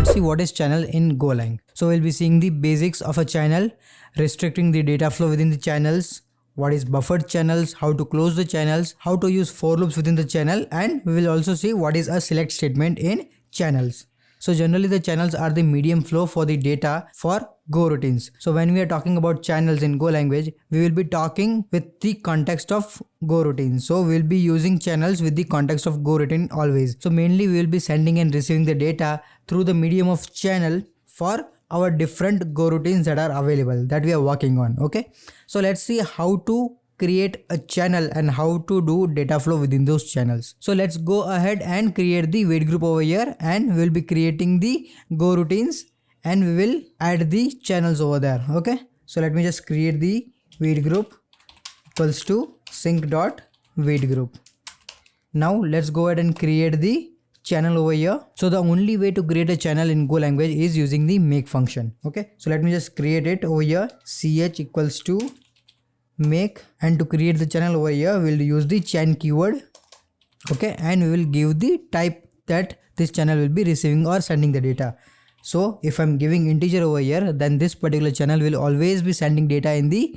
let's see what is channel in Golang. So we'll be seeing the basics of a channel, restricting the data flow within the channels, what is buffered channels, how to close the channels, how to use for loops within the channel, and we will also see what is a select statement in channels. So generally the channels are the medium flow for the data for Go routines. So when we are talking about channels in Go language, we will be talking with the context of Go routines. So we'll be using channels with the context of Go routine always. So mainly we will be sending and receiving the data through the medium of channel for our different Go routines that are available that we are working on. Okay. So let's see how to create a channel and how to do data flow within those channels. So let's go ahead and create the wait group over here, and we'll be creating the Go routines and we will add the channels over there. Okay. So let me just create the wait group equals to sync dot wait group. Now let's go ahead and create the channel over here. So the only way to create a channel in Go language is using the make function. Okay. So let me just create it over here. Ch equals to make, and to create the channel over here we'll use the chan keyword. Okay, and we will give the type that this channel will be receiving or sending the data. So if I'm giving integer over here, then this particular channel will always be sending data in the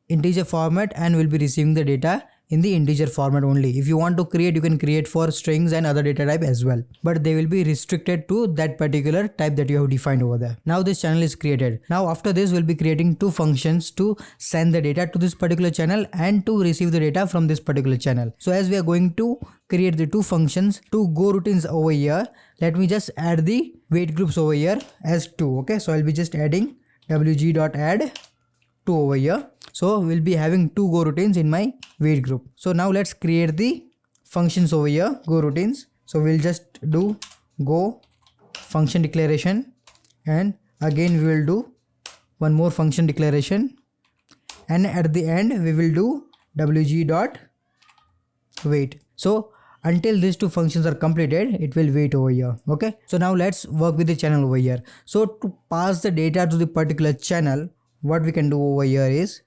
integer format and will be receiving the data in the integer format only. If you want to create, you can create for strings and other data type as well, but they will be restricted to that particular type that you have defined over there. Now this channel is created. Now after this, we'll be creating two functions to send the data to this particular channel and to receive the data from this particular channel. So as we are going to create the two functions, two Go routines over here, let me just add the wait groups over here as 2. Okay, so I'll be just adding wg.add 2 over here. So we'll be having two Go routines in my wait group. So now let's create the functions over here, Go routines. So we'll just do go function declaration, and again we will do one more function declaration, and at the end we will do wg.wait. So until these two functions are completed, it will wait over here. Okay. So now let's work with the channel over here. So to pass the data to the particular channel, what we can do over here is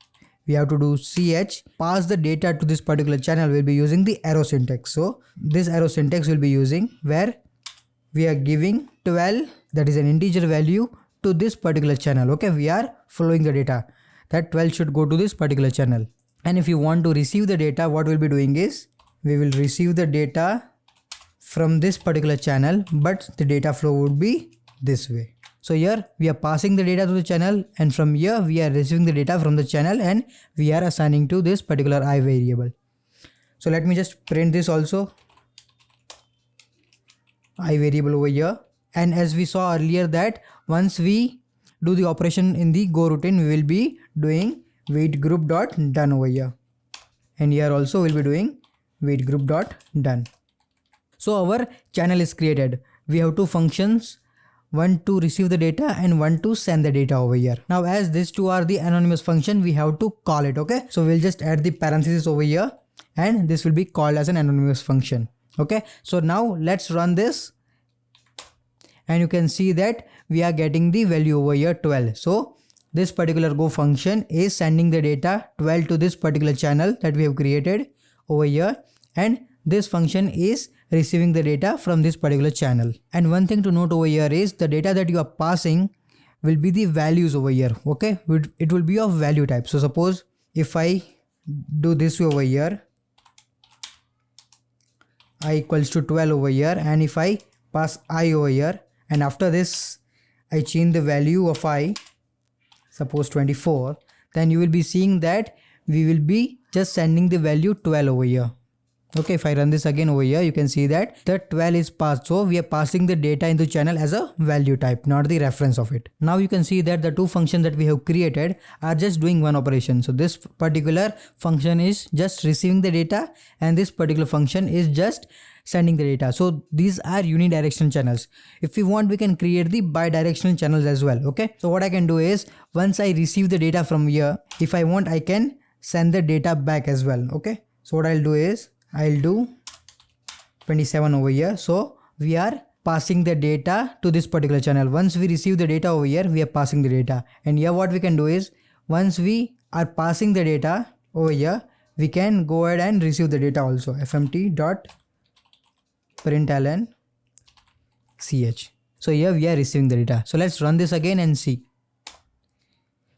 we have to do ch pass the data to this particular channel. We'll be using the arrow syntax. So this arrow syntax will be using where we are giving 12, that is an integer value, to this particular channel. Okay, we are following the data that 12 should go to this particular channel. And if you want to receive the data, what we'll be doing is we will receive the data from this particular channel, but the data flow would be this way. So here we are passing the data to the channel, and from here we are receiving the data from the channel and we are assigning to this particular I variable. So let me just print this also, I variable over here. And as we saw earlier that once we do the operation in the Go routine, we will be doing wait group dot done over here, and here also we'll be doing wait group dot done. So our channel is created. We have two functions, one to receive the data and one to send the data over here. Now as these two are the anonymous function, we have to call it. Okay, so we'll just add the parenthesis over here, and this will be called as an anonymous function. Okay, so now let's run this, and you can see that we are getting the value over here 12. So this particular Go function is sending the data 12 to this particular channel that we have created over here, and this function is receiving the data from this particular channel. And one thing to note over here is the data that you are passing will be the values over here. Okay, it will be of value type. So suppose if I do this way over here, I equals to 12 over here, and if I pass I over here, and after this I change the value of I, suppose 24, then you will be seeing that we will be just sending the value 12 over here. Okay, if I run this again over here, you can see that the 12 is passed. So we are passing the data into channel as a value type, not the reference of it. Now you can see that the two functions that we have created are just doing one operation. So this particular function is just receiving the data, and this particular function is just sending the data. So these are unidirectional channels. If we want, we can create the bidirectional channels as well. Okay, so what I can do is once I receive the data from here, if I want, I can send the data back as well. Okay, so what I'll do is I'll do 27 over here. So we are passing the data to this particular channel. Once we receive the data over here, we are passing the data. And here what we can do is once we are passing the data over here, we can go ahead and receive the data also. fmt.println ch. So here we are receiving the data. So let's run this again and see.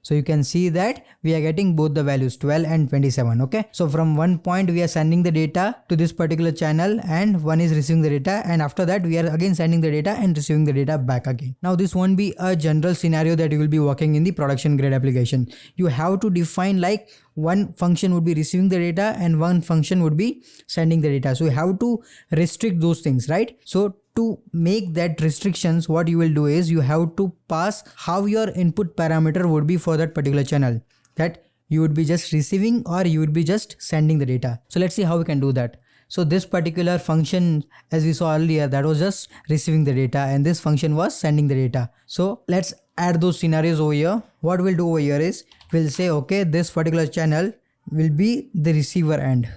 So you can see that we are getting both the values 12 and 27. Okay. So from one point we are sending the data to this particular channel and one is receiving the data, and after that we are again sending the data and receiving the data back again. Now this won't be a general scenario that you will be working in the production grade application. You have to define like one function would be receiving the data and one function would be sending the data. So you have to restrict those things, right? So to make that restrictions, what you will do is you have to pass how your input parameter would be for that particular channel, that you would be just receiving or you would be just sending the data. So let's see how we can do that. So this particular function, as we saw earlier, that was just receiving the data, and this function was sending the data. So let's add those scenarios over here. What we'll do over here is we'll say, okay, this particular channel will be the receiver end.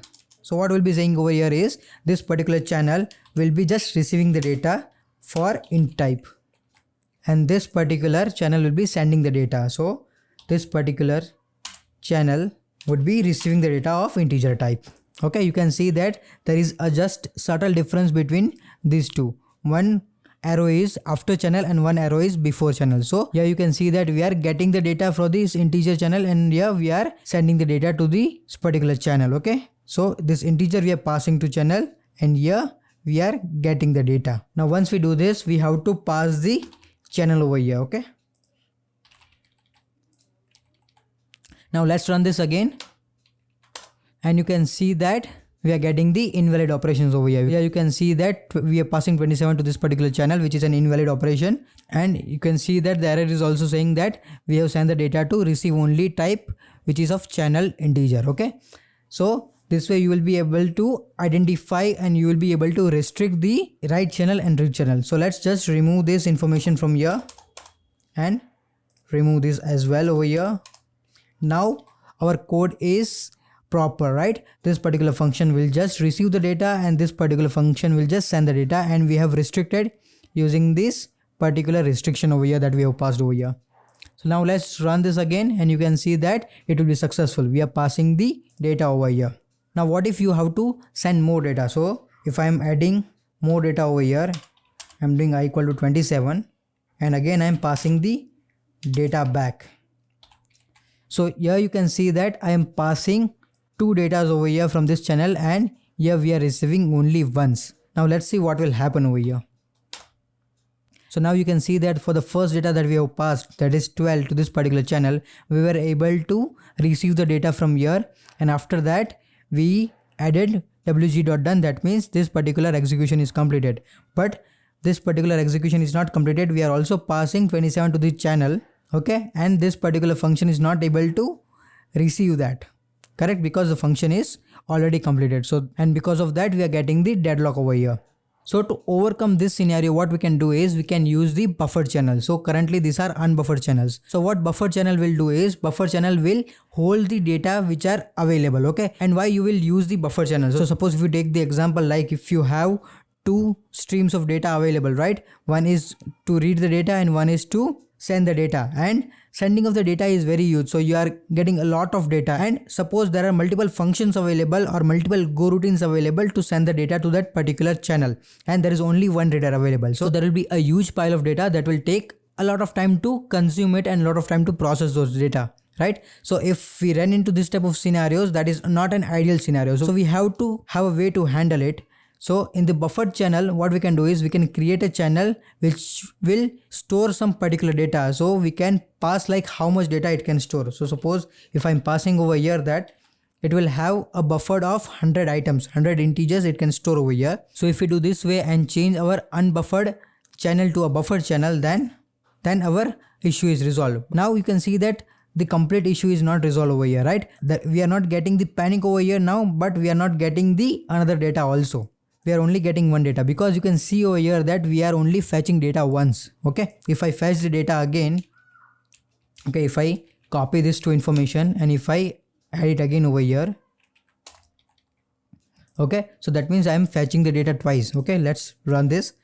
So what we'll be saying over here is this particular channel will be just receiving the data for int type, and this particular channel will be sending the data. So this particular channel would be receiving the data of integer type. Okay, you can see that there is a just subtle difference between these two. One arrow is after channel and one arrow is before channel. So here you can see that we are getting the data from this integer channel, and here we are sending the data to this particular channel. Okay, so this integer we are passing to channel, and here we are getting the data. Now once we do this, we have to pass the channel over here. Okay, now let's run this again, and you can see that we are getting the invalid operations over here. Here you can see that we are passing 27 to this particular channel, which is an invalid operation, and you can see that the error is also saying that we have sent the data to receive only type, which is of channel integer. Okay, so this way you will be able to identify and you will be able to restrict the write channel and read channel. So let's just remove this information from here and remove this as well over here. Now our code is proper, right? This particular function will just receive the data and this particular function will just send the data, and we have restricted using this particular restriction over here that we have passed over here. So now let's run this again, and you can see that it will be successful. We are passing the data over here. Now what if you have to send more data? So if I am adding more data over here, I'm doing I equal to 27, and again I'm passing the data back. So here you can see that I am passing two datas over here from this channel, and here we are receiving only once. Now let's see what will happen over here. So now you can see that for the first data that we have passed, that is 12 to this particular channel, we were able to receive the data from here, and after that we added wg.done. That means this particular execution is completed, but this particular execution is not completed. We are also passing 27 to the channel. Okay, and this particular function is not able to receive that, correct, because the function is already completed. So, and because of that we are getting the deadlock over here. So to overcome this scenario, what we can do is we can use the buffer channel. So currently these are unbuffered channels. So what buffer channel will do is buffer channel will hold the data which are available. Okay, and why you will use the buffer channel? So suppose if you take the example, like if you have two streams of data available, right? One is to read the data and one is to send the data, and sending of the data is very huge. So you are getting a lot of data, and suppose there are multiple functions available or multiple go routines available to send the data to that particular channel, and there is only one reader available. So there will be a huge pile of data that will take a lot of time to consume it and a lot of time to process those data, right? So if we run into this type of scenarios, that is not an ideal scenario. So we have to have a way to handle it. So in the buffered channel, what we can do is we can create a channel which will store some particular data. So we can pass like how much data it can store. So suppose if I'm passing over here that it will have a buffer of 100 items, 100 integers it can store over here. So if we do this way and change our unbuffered channel to a buffered channel, then our issue is resolved. Now you can see that the complete issue is not resolved over here, right? That we are not getting the panic over here now, but we are not getting the another data also. We are only getting one data, because you can see over here that we are only fetching data once. Okay, if I fetch the data again, okay, if I copy this to information and if I add it again over here, okay, so that means I am fetching the data twice. Okay, let's run this,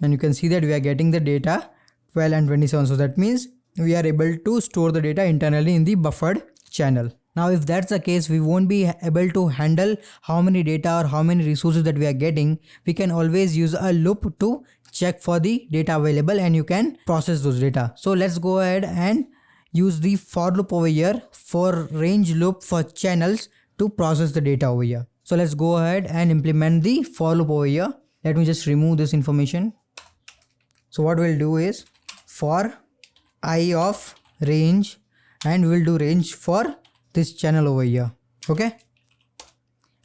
and you can see that we are getting the data 12 and 27. So that means we are able to store the data internally in the buffered channel. Now if that's the case, we won't be able to handle how many data or how many resources that we are getting. We can always use a loop to check for the data available and you can process those data. So let's go ahead and use the for loop over here, for range loop for channels to process the data over here. So let's go ahead and implement the for loop over here. Let me just remove this information. So what we'll do is for I of range, and we'll do range for this channel over here. Okay.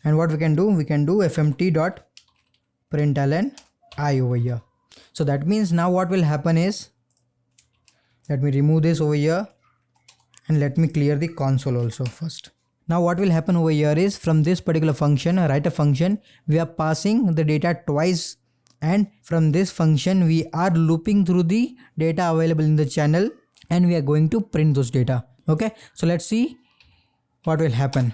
And what we can do fmt dot println I over here. So that means now what will happen is, let me remove this over here and let me clear the console also first. Now what will happen over here is, from this particular function, write a function, we are passing the data twice, and from this function we are looping through the data available in the channel and we are going to print those data. Okay, so let's see what will happen.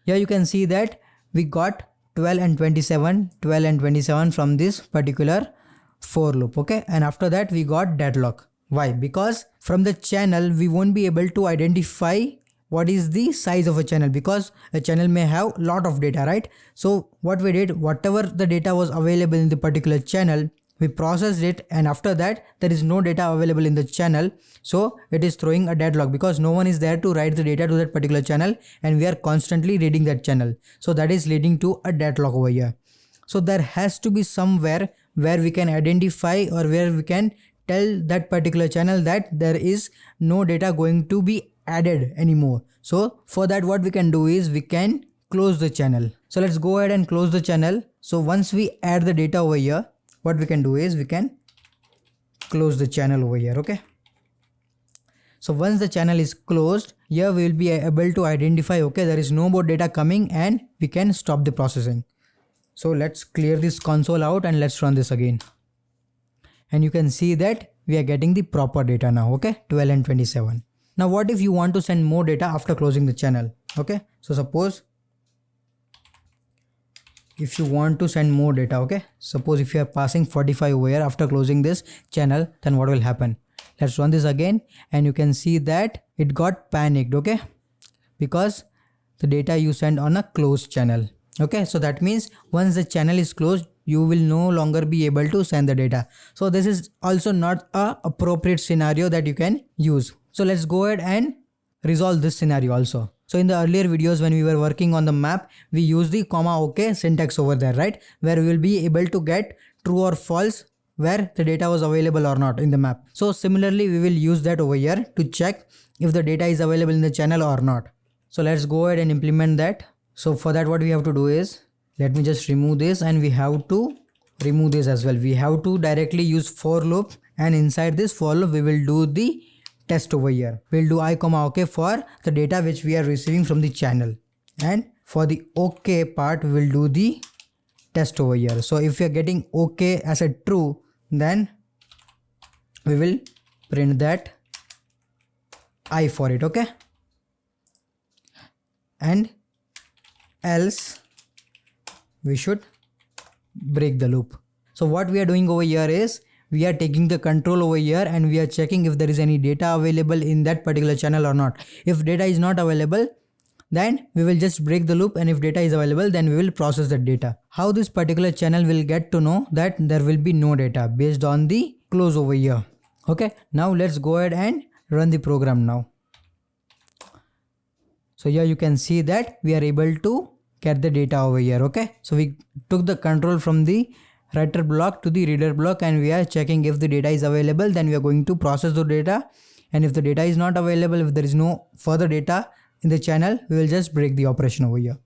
Here you can see that we got 12 and 27 from this particular for loop. Okay, and after that we got deadlock. Why? Because from the channel we won't be able to identify what is the size of a channel, because a channel may have lot of data, right? So what we did, whatever the data was available in the particular channel, we processed it, and after that there is no data available in the channel, so it is throwing a deadlock because no one is there to write the data to that particular channel and we are constantly reading that channel. So that is leading to a deadlock over here. So there has to be somewhere where we can identify or where we can tell that particular channel that there is no data going to be added anymore. So for that what we can do is we can close the channel. So let's go ahead and close the channel. So once we add the data over here, what we can do is we can close the channel over here. Okay, so once the channel is closed, here we will be able to identify, okay, there is no more data coming and we can stop the processing. So let's clear this console out and let's run this again, and you can see that we are getting the proper data now. Okay, 12 and 27. Now what if you want to send more data after closing the channel? Okay, so suppose if you want to send more data, okay, suppose if you are passing 45 over here after closing this channel, then what will happen? Let's run this again, and you can see that it got panicked, okay, because the data you send on a closed channel. Okay, so that means once the channel is closed, you will no longer be able to send the data. So this is also not a appropriate scenario that you can use. So let's go ahead and resolve this scenario also. So in the earlier videos when we were working on the map, we used the comma OK syntax over there, right? Where we will be able to get true or false where the data was available or not in the map. So similarly, we will use that over here to check if the data is available in the channel or not. So let's go ahead and implement that. So for that what we have to do is, let me just remove this, and we have to remove this as well. We have to directly use for loop, and inside this for loop we will do the test over here. We'll do I comma OK for the data which we are receiving from the channel, and for the OK part we will do the test over here. So if we are getting OK as a true, then we will print that I for it, okay, and else we should break the loop. So what we are doing over here is, we are taking the control over here and we are checking if there is any data available in that particular channel or not. If data is not available, then we will just break the loop, and if data is available, then we will process that data. How this particular channel will get to know that there will be no data based on the close over here. Okay, now let's go ahead and run the program now. So here you can see that we are able to get the data over here. Okay, so we took the control from the writer block to the reader block, and we are checking if the data is available, then we are going to process the data, and if the data is not available, if there is no further data in the channel, we will just break the operation over here.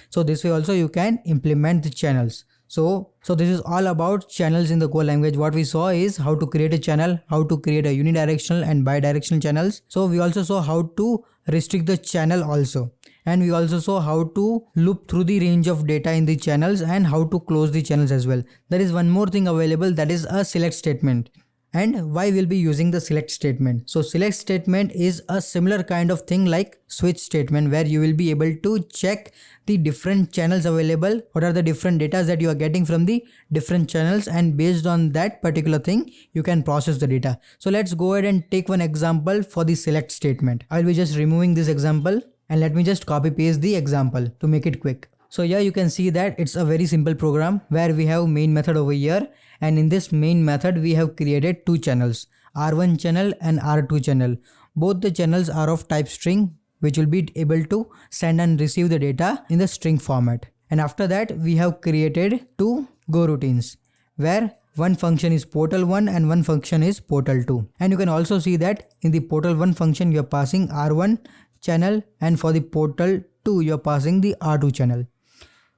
So this way also you can implement the channels. So this is all about channels in the Go language. What we saw is how to create a channel, how to create a unidirectional and bidirectional channels. So we also saw how to restrict the channel also, and we also saw how to loop through the range of data in the channels and how to close the channels as well. There is one more thing available, that is a select statement. And why we'll be using the select statement? So select statement is a similar kind of thing like switch statement, where you will be able to check the different channels available, what are the different data that you are getting from the different channels, and based on that particular thing you can process the data. So let's go ahead and take one example for the select statement. I'll be just removing this example. And let me just copy paste the example to make it quick. So here you can see that it's a very simple program where we have main method over here, and in this main method we have created two channels, R1 channel and R2 channel. Both the channels are of type string, which will be able to send and receive the data in the string format. And after that we have created two Go routines where one function is portal 1 and one function is portal 2. And you can also see that in the portal 1 function you are passing R1 channel, and for the portal 2 you are passing the R2 channel.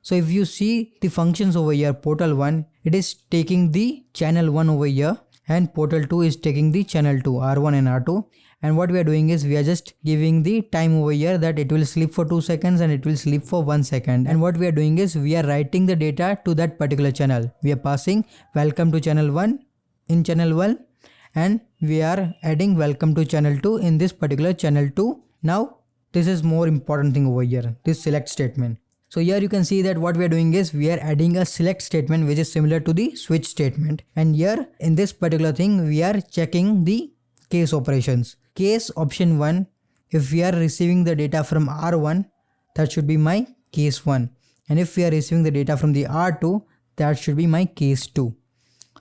So if you see the functions over here, portal 1, it is taking the channel 1 over here, and portal 2 is taking the channel 2, R1 and R2. And what we are doing is we are just giving the time over here that it will sleep for 2 seconds and it will sleep for 1 second. And what we are doing is we are writing the data to that particular channel. We are passing welcome to channel 1 in channel 1, and we are adding welcome to channel 2 in this particular channel 2. Now this is more important thing over here, this select statement. So here you can see that what we are doing is we are adding a select statement which is similar to the switch statement. And here in this particular thing we are checking the case operations. Case option 1, if we are receiving the data from R1, that should be my case 1. And if we are receiving the data from the R2, that should be my case 2.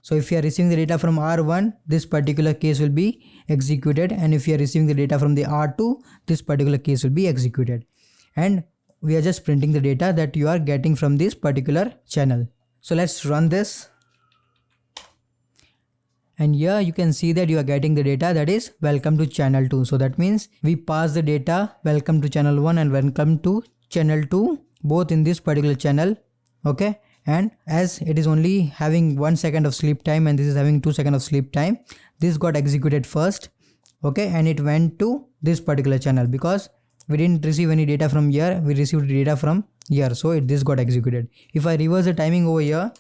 So if you are receiving the data from R1, this particular case will be executed, and if you are receiving the data from the R2, this particular case will be executed. And we are just printing the data that you are getting from this particular channel. So let's run this. And here you can see that you are getting the data that is welcome to channel 2. So that means we pass the data welcome to channel 1 and welcome to channel 2 both in this particular channel. Okay. And as it is only having 1 second of sleep time and this is having 2 seconds of sleep time, this got executed first. Okay. And it went to this particular channel because we didn't receive any data from here. We received data from here. So this got executed. If I reverse the timing over here,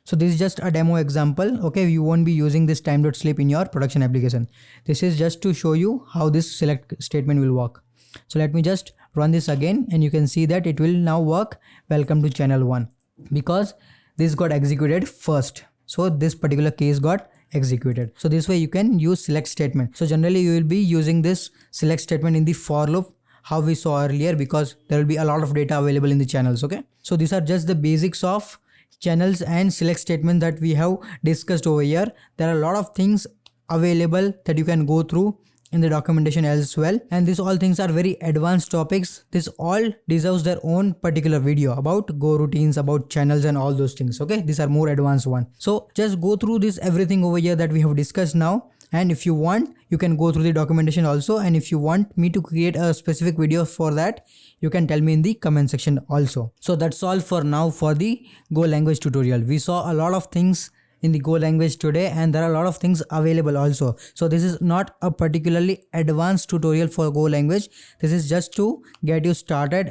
so this is just a demo example. Okay, you won't be using this time.sleep in your production application. This is just to show you how this select statement will work. So let me just run this again, and you can see that it will now work welcome to channel 1 because this got executed first. So this particular case got executed. So this way you can use select statement. So generally you will be using this select statement in the for loop, how we saw earlier, because there will be a lot of data available in the channels. Okay, so these are just the basics of channels and select statement that we have discussed over here. There are a lot of things available that you can go through in the documentation as well, and these all things are very advanced topics. This all deserves their own particular video about Go routines, about channels and all those things. Okay, these are more advanced one. So just go through this everything over here that we have discussed now, and if you want you can go through the documentation also, and if you want me to create a specific video for that, you can tell me in the comment section also. So that's all for now for the Go language tutorial. We saw a lot of things in the Go language today, and there are a lot of things available also. So this is not a particularly advanced tutorial for Go language. This is just to get you started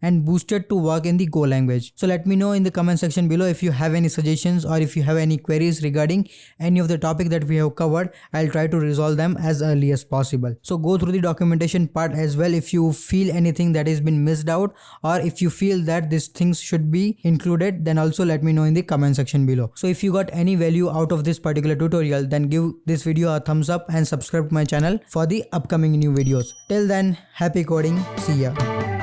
and boosted to work in the Go language. So let me know in the comment section below if you have any suggestions or if you have any queries regarding any of the topic that we have covered. I'll try to resolve them as early as possible. So go through the documentation part as well if you feel anything that has been missed out, or if you feel that these things should be included, then also let me know in the comment section below. So if you got any value out of this particular tutorial, then give this video a thumbs up and subscribe to my channel for the upcoming new videos. Till then, happy coding. See ya.